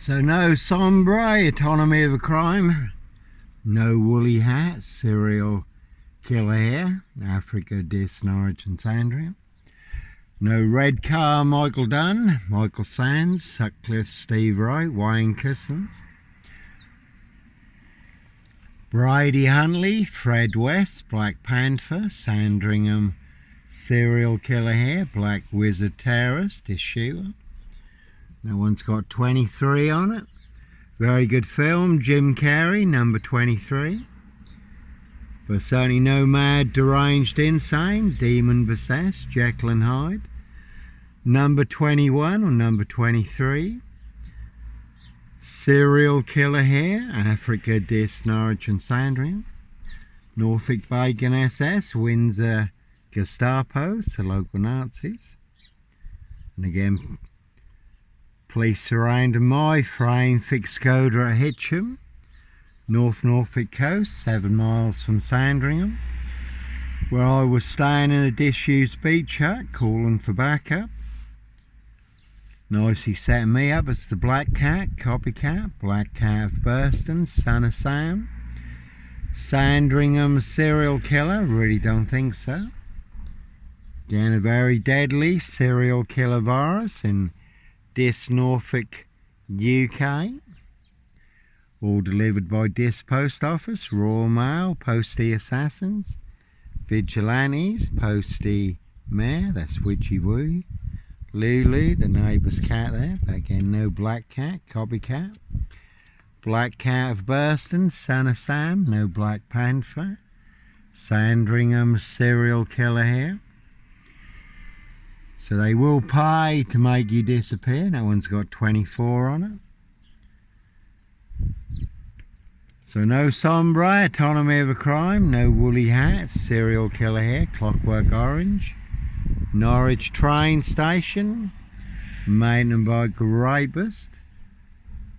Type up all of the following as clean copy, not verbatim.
So no sombre, autonomy of a crime. No woolly hat, serial killer here, Africa, Dis, Norwich and Sandringham. No red car, Michael Dunn, Michael Sands, Sutcliffe, Steve Wright, Wayne Cousins. Brady Huntley, Fred West, Black Panther, Sandringham, serial killer here, Black Wizard Terrorist, Yeshua. That one's got 23 on it. Very good film, Jim Carrey, number 23. But certainly no mad, deranged, insane, demon possessed, Jekyll and Hyde. Number 21 or number 23. Serial killer here, Africa, Dis, Norwich and Sandringham. Norfolk Bacon SS, Windsor Gestapos, the local Nazis. And again, police surrounding my frame, fixed Skoda at Hitcham. North Norfolk coast, 7 miles from Sandringham, where I was staying in a disused beach hut, calling for backup. Nicely setting me up as the Black Cat, copycat, Black Cat of Burston, son of Sam. Sandringham serial killer, really don't think so. Again, a very deadly serial killer virus in Dis, Norfolk, UK. All delivered by Dis Post Office, Royal Mail, Postie Assassins, Vigilantes, Postie Mare, that's Witchy Woo, Lulu, the neighbour's cat there, but again no Black Cat, copycat. Black Cat of Burston, son of Sam, no Black Panther. Sandringham serial killer here. So they will pay to make you disappear. That one's got 24 on it. So no sombre, autonomy of a crime, no woolly hat, serial killer here, Clockwork Orange. Norwich train station, mountain bike rapist.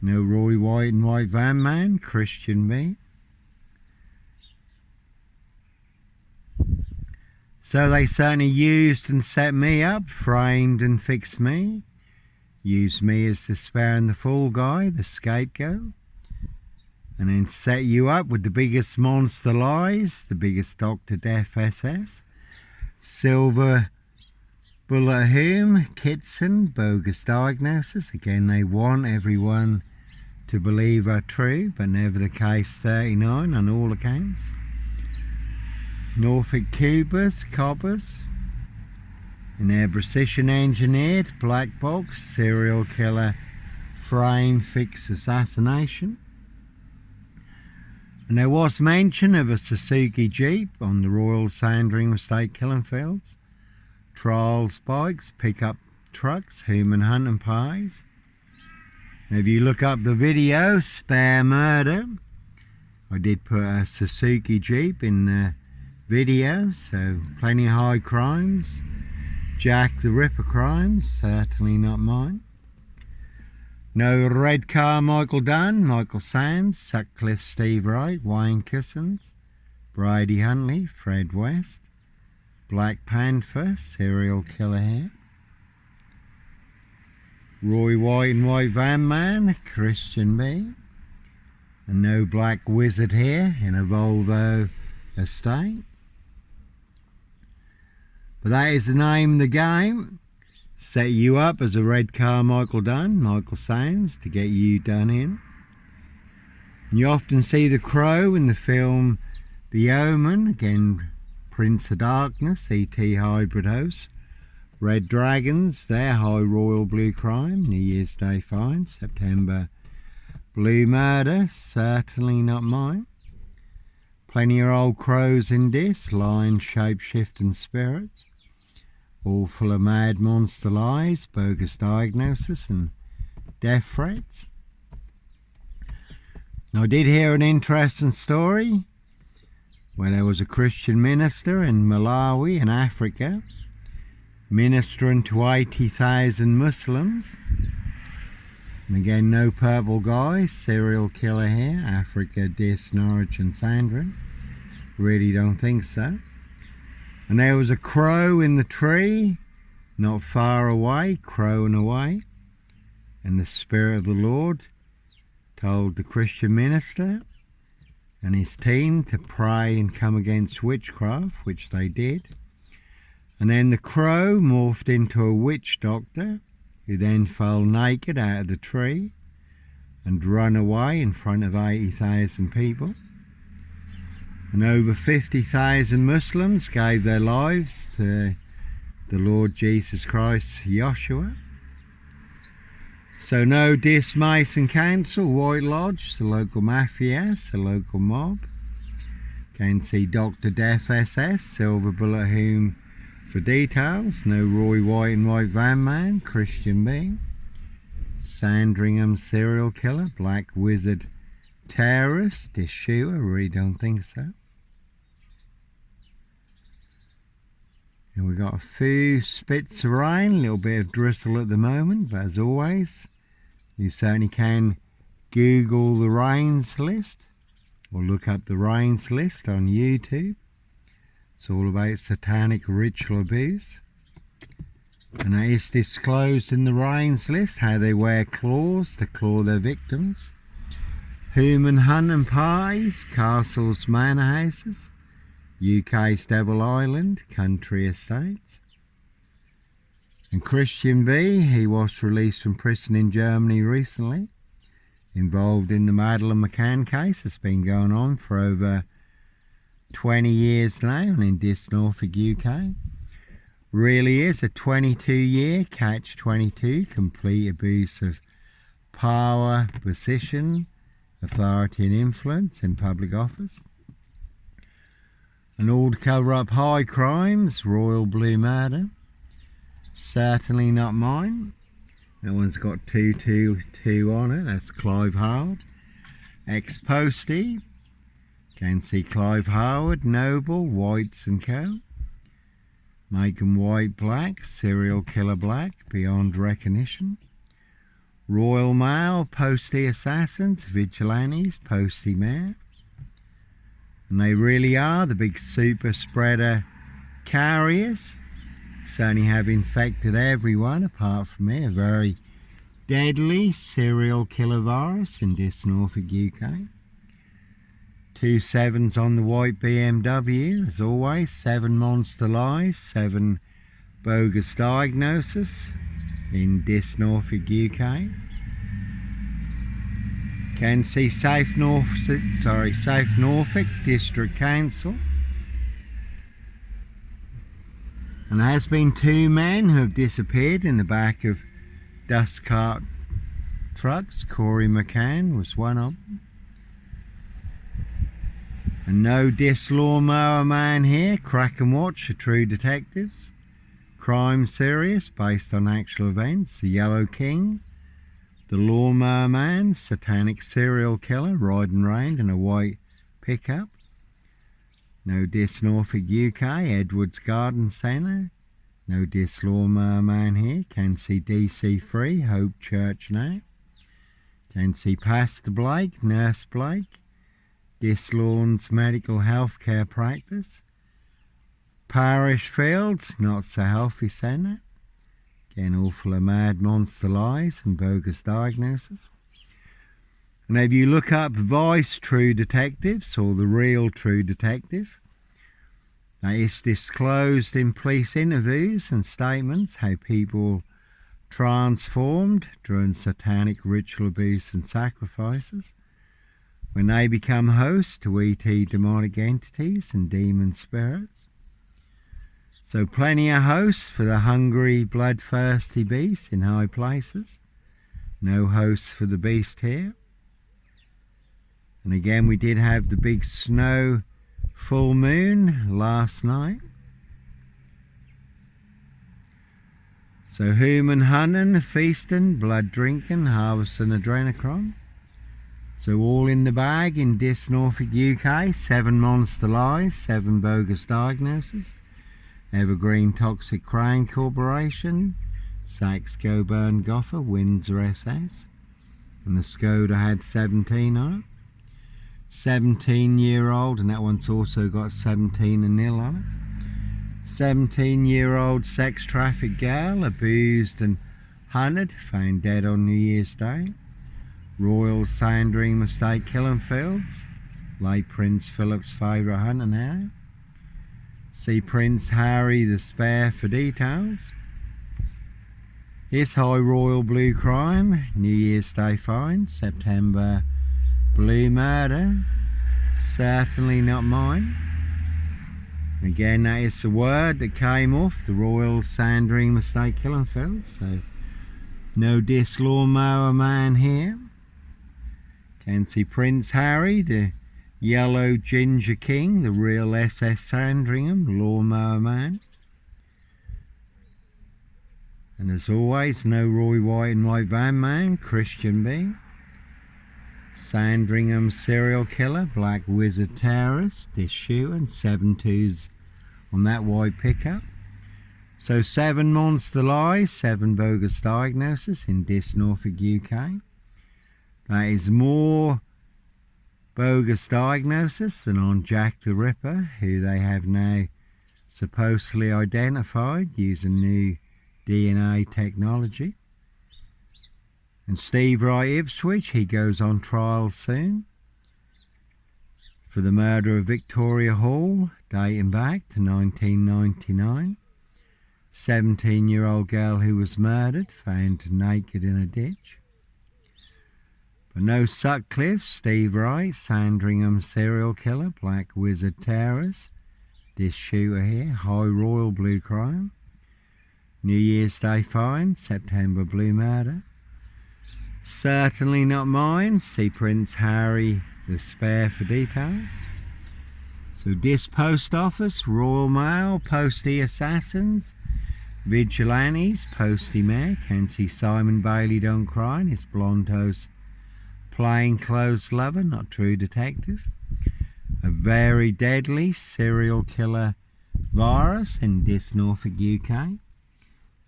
No Roy White and White Van Man, Christian me. So they certainly used and set me up, framed and fixed me. Used me as the spare and the fool guy, the scapegoat. And then set you up with the biggest monster lies, the biggest Dr. Death SS. Silver Bullet Hume, Kitson, bogus diagnosis. Again, they want everyone to believe are true, but never the case 39 on all accounts. Norfolk Cubers, Cobbers. And their precision engineered black box, serial killer, frame fix assassination. And there was mention of a Suzuki Jeep on the Royal Sandringham State Killing Fields. Trials bikes, pickup trucks, human hunting pies. Now if you look up the video, Spare Murder, I did put a Suzuki Jeep in the video, so plenty of high crimes. Jack the Ripper crimes, certainly not mine. No red car, Michael Dunn, Michael Sands, Sutcliffe, Steve Wright, Wayne Cousins, Brady Huntley, Fred West, Black Panther, serial killer here. Roy White and White Van Man, Christian B. And no Black Wizard here in a Volvo estate. But that is the name of the game. Set you up as a red car, Michael Dunn, Michael Sands, to get you done in. And you often see the crow in the film The Omen, again Prince of Darkness, E.T. hybrid host. Red Dragons, their high royal blue crime, New Year's Day fine, September blue murder, certainly not mine. Plenty of old crows in this, lion shape-shifting spirits. All full of mad monster lies, bogus diagnosis and death threats. Now, I did hear an interesting story where there was a Christian minister in Malawi in Africa ministering to 80,000 Muslims. And again, no purple guy, serial killer here, Africa, Dis, Norwich and Sandringham. Really don't think so. And there was a crow in the tree, not far away, crowing away. And the Spirit of the Lord told the Christian minister and his team to pray and come against witchcraft, which they did. And then the crow morphed into a witch doctor, who then fell naked out of the tree and run away in front of 80,000 people. And over 50,000 Muslims gave their lives to the Lord Jesus Christ, Yeshua. So no Mason Council, White Lodge, the local mafias, the local mob. Can see Dr. Death SS, Silver Bullet Whom for details. No Roy White and White Van Man, Christian being. Sandringham serial killer, Black Wizard terrorist, Yeshua, I really don't think so. And we got a few spits of rain, a little bit of drizzle at the moment, but as always, you certainly can Google the rains list or look up the rains list on YouTube. It's all about satanic ritual abuse. And it is disclosed in the rains list how they wear claws to claw their victims. Human hunting pies, castles, manor houses. UK's Devil Island, country estates. And Christian B, he was released from prison in Germany recently, involved in the Madeleine McCann case. It's been going on for over 20 years now, and in this Norfolk, UK. Really is a 22-year catch-22, complete abuse of power, position, authority and influence in public office. And all to cover up high crimes, royal blue murder. Certainly not mine. That one's got 222 on it. That's Clive Howard. Ex-postie. Can see Clive Howard, Noble, Whites and Co. Making White Black, Serial Killer Black, Beyond Recognition. Royal Mail, Postie Assassins, Vigilantes, Postie Mayor. And they really are the big super spreader carriers. Certainly have infected everyone apart from me. A very deadly serial killer virus in this Norfolk, UK. 2 sevens on the white BMW, as always. 7 monster lies, 7 bogus diagnoses in this Norfolk, UK. Can see Safe Norfolk District Council. And there has been 2 men who have disappeared in the back of dust cart trucks. Corey McCann was one of them. And no Lawnmower man here. Crack and watch for True Detectives. Crime Serious, based on actual events. The Yellow King. The Lawnmower Man, satanic serial killer, riding round in a white pickup. No Norfolk, UK, Edwards Garden Centre. No Lawnmower Man here. Can see DC Free, Hope Church now. Can see Pastor Blake, Nurse Blake. Lawns Medical Healthcare Practice. Parish Fields, Not So Healthy Centre. Again, all full of mad monster lies and bogus diagnoses. And if you look up Vice True Detectives or the real True Detective, that is disclosed in police interviews and statements how people transformed during satanic ritual abuse and sacrifices when they become hosts to ET demonic entities and demon spirits. So plenty of hosts for the hungry, bloodthirsty beast in high places. No hosts for the beast here. And again, we did have the big snow full moon last night. So human hunting, feasting, blood drinking, harvesting adrenochrome. So all in the bag in this Norfolk, UK. 7 monster lies, 7 bogus diagnoses. Evergreen Toxic Crane Corporation, Saxe Coburn Goffer, Windsor SS, and the Skoda had 17 on it. 17-year-old, and that one's also got 17 and nil on it. 17-year-old sex trafficked girl, abused and hunted, found dead on New Year's Day. Royal Sandringham Estate, Killenfields. Late Prince Philip's favourite hunting area. See Prince Harry the Spare for details. Here's High Royal Blue Crime, New Year's Day find, September Blue Murder, certainly not mine. Again, that is the word that came off the Royal Sandringham Estate, Killenfields, so no diss Lawnmower man here. Can see Prince Harry, the Yellow Ginger King, the real SS Sandringham Lawnmower man. And as always, no Roy White and White Van Man, Christian B. Sandringham serial killer, Black Wizard terrorist, this shooter, and 7-2s on that white pickup. So 7 monster lies, 7 bogus diagnoses in this Norfolk, UK. That is more bogus diagnosis than on Jack the Ripper, who they have now supposedly identified using new DNA technology. And Steve Wright Ipswich, he goes on trial soon for the murder of Victoria Hall, dating back to 1999. 17-year-old girl who was murdered, found naked in a ditch. But no Sutcliffe, Steve Wright, Sandringham serial killer, Black Wizard terrorist, this shooter here, High Royal Blue Crime, New Year's Day find, September Blue Murder. Certainly not mine. See Prince Harry the Spare for details. So this post office, Royal Mail, postie assassins, vigilantes, postie mayor. Can see Simon Bailey don't cry, and his blonde host, plainclothes lover, not true detective. A very deadly serial killer virus in this Norfolk, UK.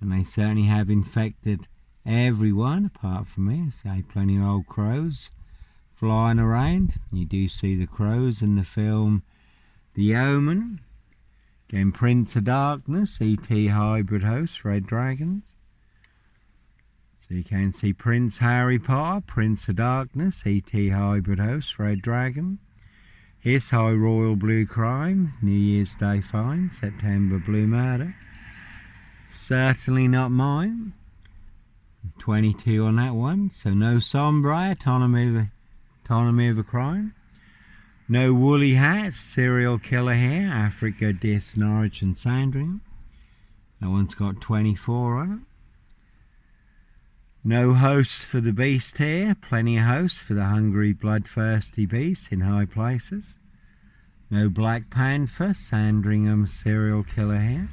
And they certainly have infected everyone apart from me. Say plenty of old crows flying around. You do see the crows in the film The Omen. Again, Prince of Darkness, E.T. hybrid host, Red Dragons. So you can see Prince Harry Potter, Prince of Darkness, E.T. hybrid host, Red Dragon. Here's High Royal Blue Crime, New Year's Day find, September Blue Murder. Certainly not mine. 22 on that one, so no Sombra, autonomy of a crime. No Woolly Hats, serial killer here, Africa, Dis, Norwich and Sandringham. That one's got 24 on it. No hosts for the beast here, plenty of hosts for the hungry, bloodthirsty beast in high places. No Black Panther, Sandringham serial killer here.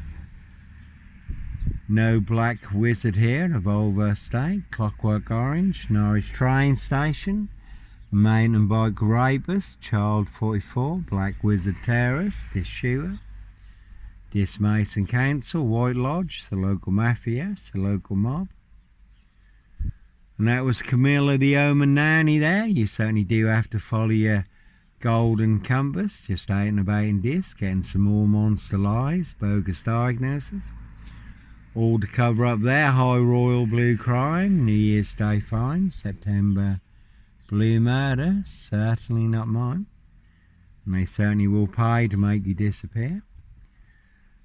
No Black Wizard here, the Volvo Estate, Clockwork Orange, Norwich Train Station, mountain bike rapist, Child 44, Black Wizard terrorist, this shooter, this Mason Council, White Lodge, the local mafia, the local mob. And that was Camilla the Omen Nanny there. You certainly do have to follow your golden compass, just out and about in this, getting some more monster lies, bogus diagnoses. All to cover up there, High Royal Blue Crime, New Year's Day find, September Blue Murder, certainly not mine. And they certainly will pay to make you disappear.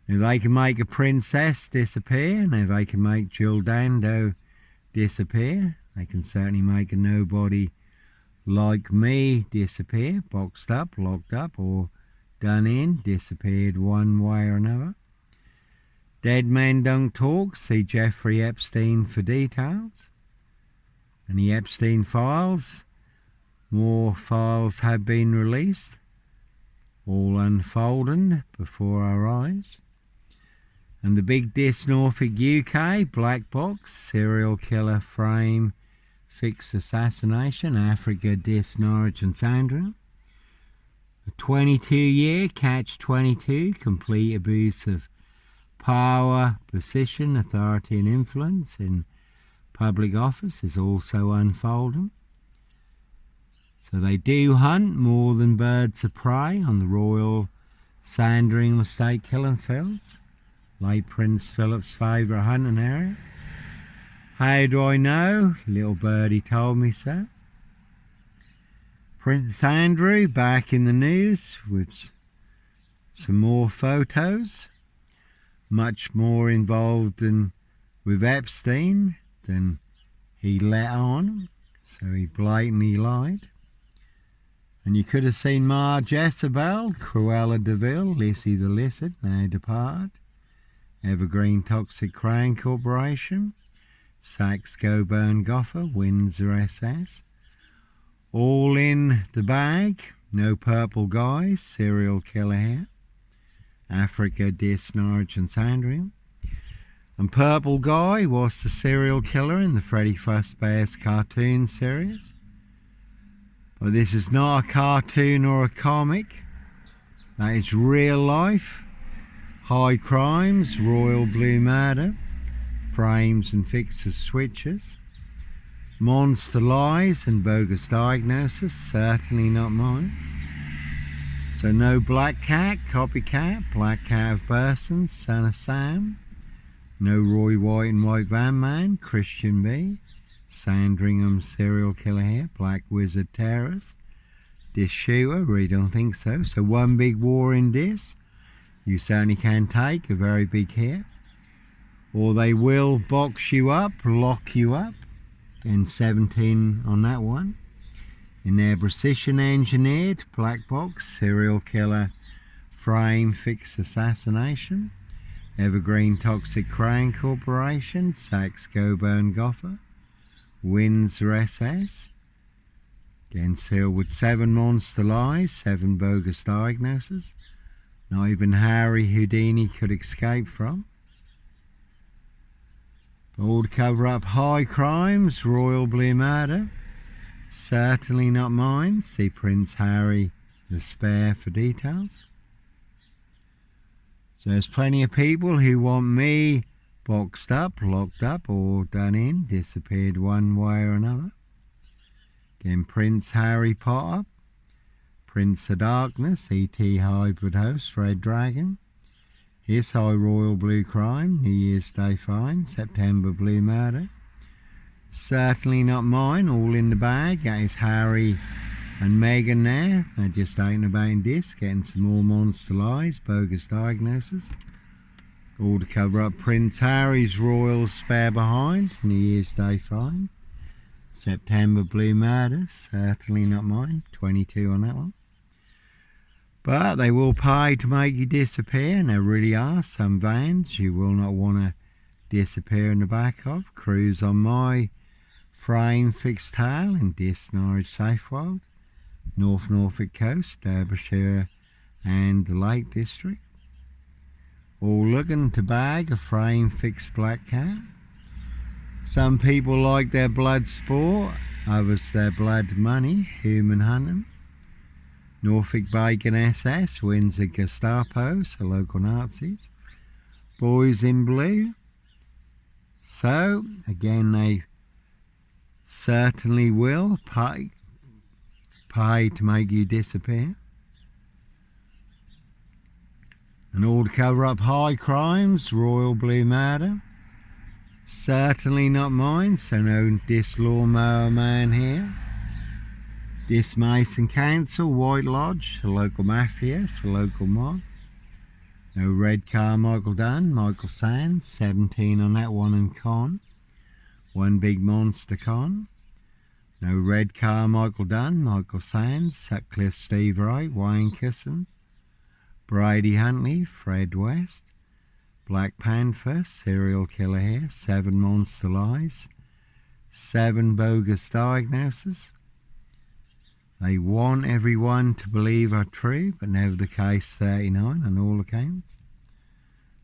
If they can make a princess disappear, and if they can make Jill Dando disappear, they can certainly make a nobody like me disappear, boxed up, locked up, or done in, disappeared one way or another. Dead Men Don't Talk, see Jeffrey Epstein for details. And the Epstein files, more files have been released, all unfolding before our eyes. And the big Dis Norfolk, UK, Black Box, serial killer frame, fixed assassination, Africa, Dis, Norwich and Sandringham. A 22-year catch-22, complete abuse of power, position, authority and influence in public office is also unfolding. So they do hunt more than birds of prey on the Royal Sandringham Estate, Killenfields, late Prince Philip's favourite hunting area. How do I know? Little birdie told me so. Prince Andrew back in the news with some more photos. Much more involved with Epstein than he let on. So he blatantly lied. And you could have seen Marge Jezebel, Cruella de Vil, Lizzie the Lizard, now departed. Evergreen Toxic Crown Corporation, Saxe Coburn Gopher, Windsor SS. All in the bag, no purple guys, serial killer here. Africa, Dis, Norwich and Sandringham. And Purple Guy was the serial killer in the Freddy Fazbear's cartoon series. But this is not a cartoon or a comic. That is real life. High crimes, royal blue murder, frames and fixers switches. Monster lies and bogus diagnoses, certainly not mine. So no Black Cat, Copycat, Black Cat of Burson, Son of Sam. No Roy White and White Van Man, Christian B. Sandringham serial killer here, Black Wizard Terrors. This shooter, really don't think so. So one big war in this. You certainly can take a very big hit. Or they will box you up, lock you up. And 17 on that one. In their precision engineered black box serial killer frame fix assassination. Evergreen Toxic Crown Corporation, Saxe Coburn Gopher, Windsor SS. Again sealed with 7 monster lies, 7 bogus diagnoses. Not even Harry Houdini could escape from. All to cover up high crimes, royal blue murder. Certainly not mine. See Prince Harry the Spare for details. So there's plenty of people who want me boxed up, locked up or done in, disappeared one way or another. Again, Prince Harry Potter, Prince of Darkness, E.T. Hybrid Host, Red Dragon. Here's High Royal Blue Crime, New Year's Day Fine, September Blue Murder. Certainly not mine, all in the bag. That is Harry and Meghan there. They're just out and about in this, getting some more monster lies, bogus diagnoses. All to cover up Prince Harry's Royal Spare Behind, New Year's Day Fine. September Blue Murder, certainly not mine, 22 on that one. But they will pay to make you disappear, and there really are some vans you will not want to disappear in the back of. Cruise on my frame fixed tail in Dis, Norwich, Safewold, North Norfolk Coast, Derbyshire and the Lake District. All looking to bag a frame fixed black cat. Some people like their blood sport, others their blood money, human hunting. Norfolk Bacon SS, Windsor Gestapo, so local Nazis. Boys in blue. So, again, they certainly will pay to make you disappear. And all to cover up high crimes, royal blue murder. Certainly not mine, so no Dis Lawnmower man here. Dis Mason Council, White Lodge, a local mafia, a local mob. No Red Car, Michael Dunn, Michael Sands, 17 on that one and con. One big monster con. No Red Car, Michael Dunn, Michael Sands, Sutcliffe Steve Wright, Wayne Kissons. Brady Huntley, Fred West. Black Panther, serial killer here, 7 monster lies. 7 bogus diagnoses. They want everyone to believe are true, but never the case 39 on all accounts.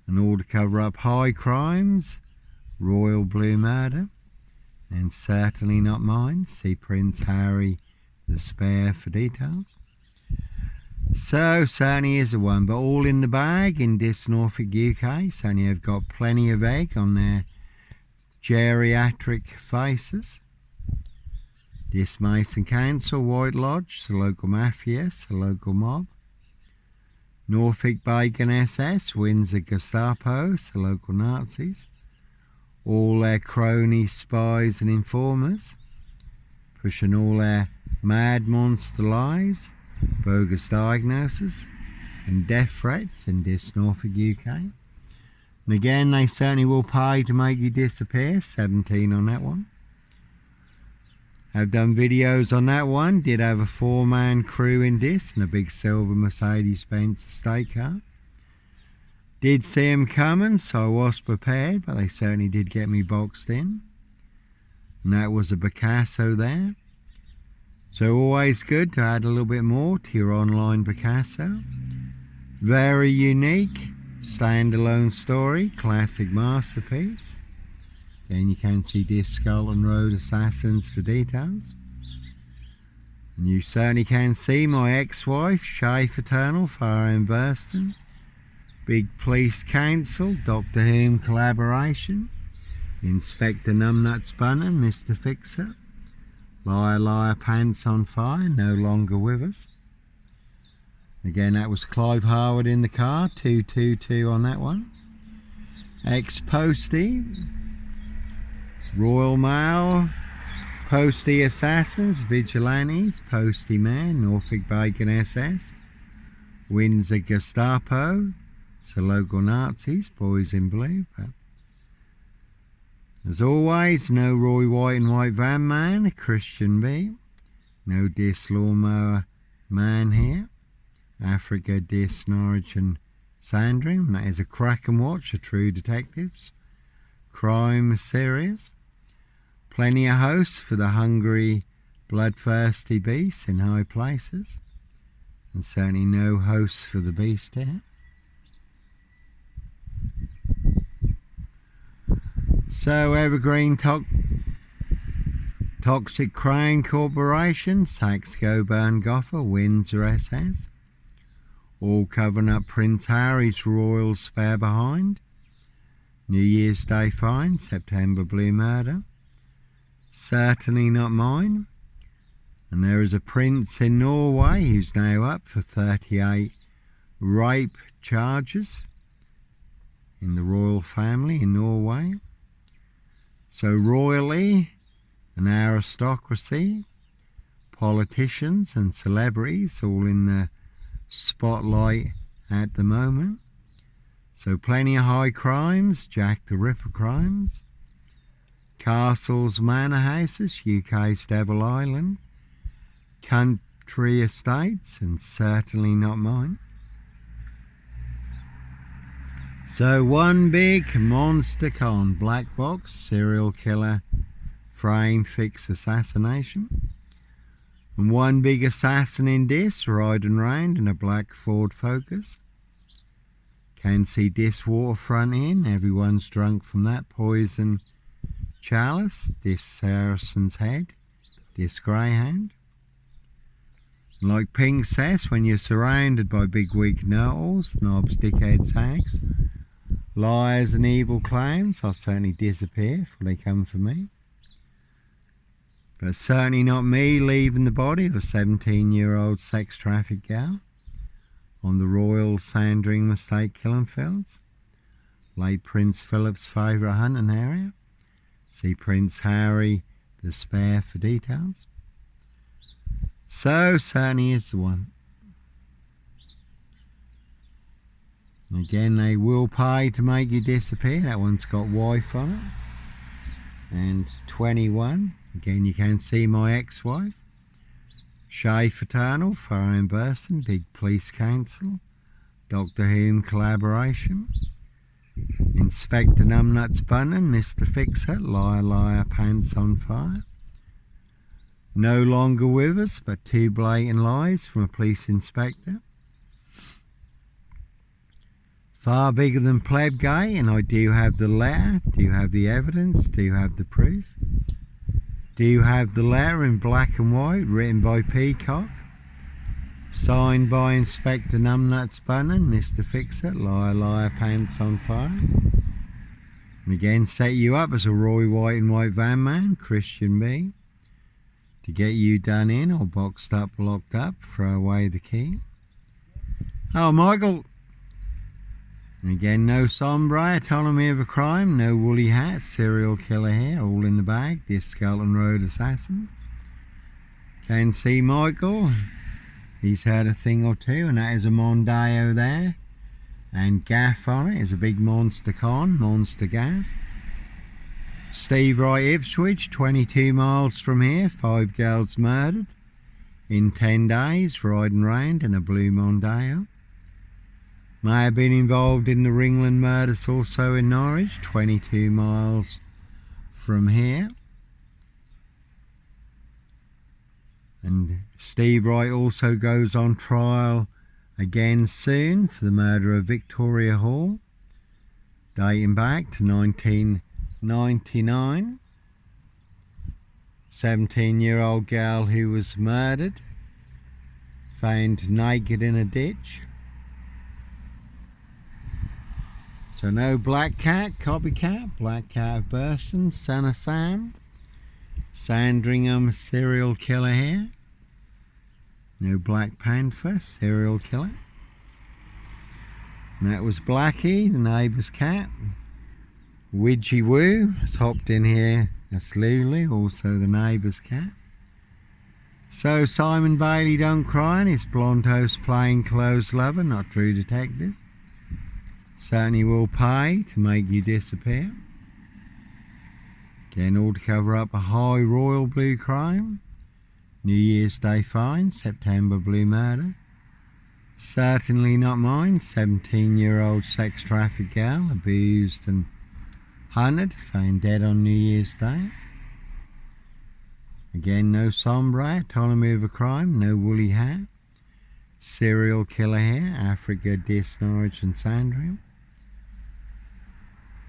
And all to cover up high crimes, royal blue murder, and certainly not mine. See Prince Harry the Spare for details. So certainly is a one, but all in the bag in Dis Norfolk UK. Certainly have got plenty of egg on their geriatric faces. Dis Mason Council, White Lodge, the local mafia, the local mob. Norfolk Bacon SS, Windsor Gestapo, the local Nazis. All their cronies, spies and informers, pushing all their Mad Monster Lies, Bogus Diagnoses, and Death Threats in this Norfolk, UK. And again, they certainly will pay to make you disappear. 17 on that one. I've done videos on that one. Did have a 4-man crew in this and a big silver Mercedes-Benz estate car. Did see them coming, so I was prepared, but they certainly did get me boxed in. And that was a Picasso there. So always good to add a little bit more to your online Picasso. Very unique, standalone story, classic masterpiece. Again, you can see this Skull and Road Assassins for details. And you certainly can see my ex-wife, Shay Fraternal, Fire in Burston. Big Police Council, Doctor Who collaboration. Inspector Numbnuts Bunnan, Mr. Fixer. Liar, liar, pants on fire, no longer with us. Again, that was Clive Harwood in the car, 222 on that one. Ex-Postie, Royal Mail, Postie Assassins, Vigilantes, Postie Man, Norfolk Bacon SS, Windsor Gestapo, so local Nazis, Boys in Blue. But as always, no Roy White and White Van Man, Christian B. No Dis Lawnmower Man here. Africa, Dis, Norwich and Sandringham. That is a crack and watch of True Detectives. Crime series. Plenty of hosts for the hungry, bloodthirsty beasts in high places. And certainly no hosts for the beast here. So Evergreen Toxic Crown Corporation, Saxe Coburn Goffer, Windsor SS. All covering up Prince Harry's royal spare behind. New Year's Day fine, September Blue Murder. Certainly not mine. And there is a prince in Norway who's now up for 38 rape charges in the royal family in Norway. So royally, an aristocracy, politicians and celebrities all in the spotlight at the moment. So plenty of high crimes, Jack the Ripper crimes, castles, manor houses, UK's Devil Island, country estates, and certainly not mine. So one big monster con, black box, serial killer, frame fix assassination. And one big assassin in this, riding round in a black Ford Focus. Can see this waterfront in, everyone's drunk from that poison chalice. This Saracen's Head, this greyhound. Like Pink says, when you're surrounded by big weak knowles, knobs, dickheads, hags, liars and evil clowns, I'll certainly disappear before they come for me. But certainly not me leaving the body of a 17-year-old sex trafficked gal on the Royal Sandringham Estate killing fields. Late Prince Philip's favourite hunting area. See Prince Harry the Spare for details. So certainly is the one. Again, they will pay to make you disappear. That one's got wife on it. And 21. Again, you can see my ex-wife. Shay Fraternal, Fire in Burston, Big Police Council, Doctor Who collaboration. Inspector Numbnuts Bunnan, Mr. Fixer, Liar, liar, pants on fire. No longer with us, but 2 blatant lies from a police inspector. Far bigger than Pleb Gay, and I do have the letter, do have the evidence, do have the proof. Do have the letter in black and white, written by Peacock, signed by Inspector Numbnuts Bunnan, Mr. Fixer, Liar, liar, pants on fire. And again, set you up as a Roy White and White Van Man, Christian B, to get you done in or boxed up, locked up, throw away the key. Oh, Michael. And again, no sombre, autonomy of a crime, no woolly hat, serial killer here, all in the bag, this Skeleton Road assassin. Then see Michael. He's heard a thing or two, and that is a Mondeo there. And gaff on it is a big monster gaff. Steve Wright, Ipswich, 22 miles from here, 5 girls murdered in 10 days, riding round in a blue Mondeo. May have been involved in the Ringland murders also in Norwich, 22 miles from here. And Steve Wright also goes on trial again soon for the murder of Victoria Hall, dating back to 1999. 17-year-old girl who was murdered, found naked in a ditch. So no Black Cat, copycat, Black Cat of Burston, Son of Sam, Sandringham serial killer here. No Black Panther, serial killer. And that was Blackie, the neighbour's cat. Widgie Woo has hopped in here. That's Lulu, also the neighbour's cat. So Simon Bailey don't cry, and his blonde host plainclothes lover, not true detective. Certainly will pay to make you disappear. Again, all to cover up a high royal blue crime. New Year's Day fine, September blue murder. Certainly not mine, 17-year-old sex trafficked girl, abused and hunted, found dead on New Year's Day. Again, no sombre, autonomy of a crime, no woolly hat. Serial killer here, Africa, Dis, Norwich and Sandringham.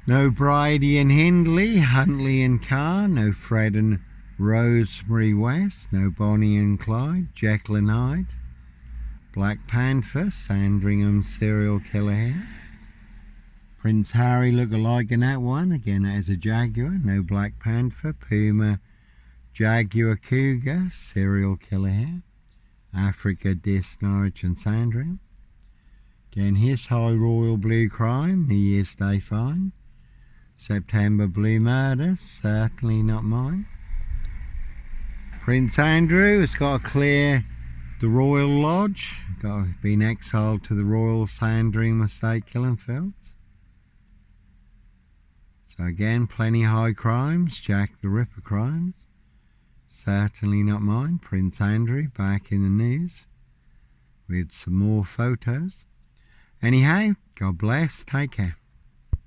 No Brady and Hindley, Huntley and Carr, no Fred and Rosemary West, no Bonnie and Clyde, Jekyll and Hyde. Black Panther, Sandringham serial killer here. Prince Harry look-alike in that one, again that is a Jaguar, no Black Panther. Puma, Jaguar Cougar, serial killer here. Africa, Dis, Norwich and Sandringham. Again, his high royal blue crime, New Year's Day fine. September blue murder, certainly not mine. Prince Andrew has got to clear the Royal Lodge, been exiled to the Royal Sandringham Estate killing fields. So again, plenty high crimes, Jack the Ripper crimes. Certainly not mine. Prince Andrew back in the news with some more photos. Anyhow, God bless, take care.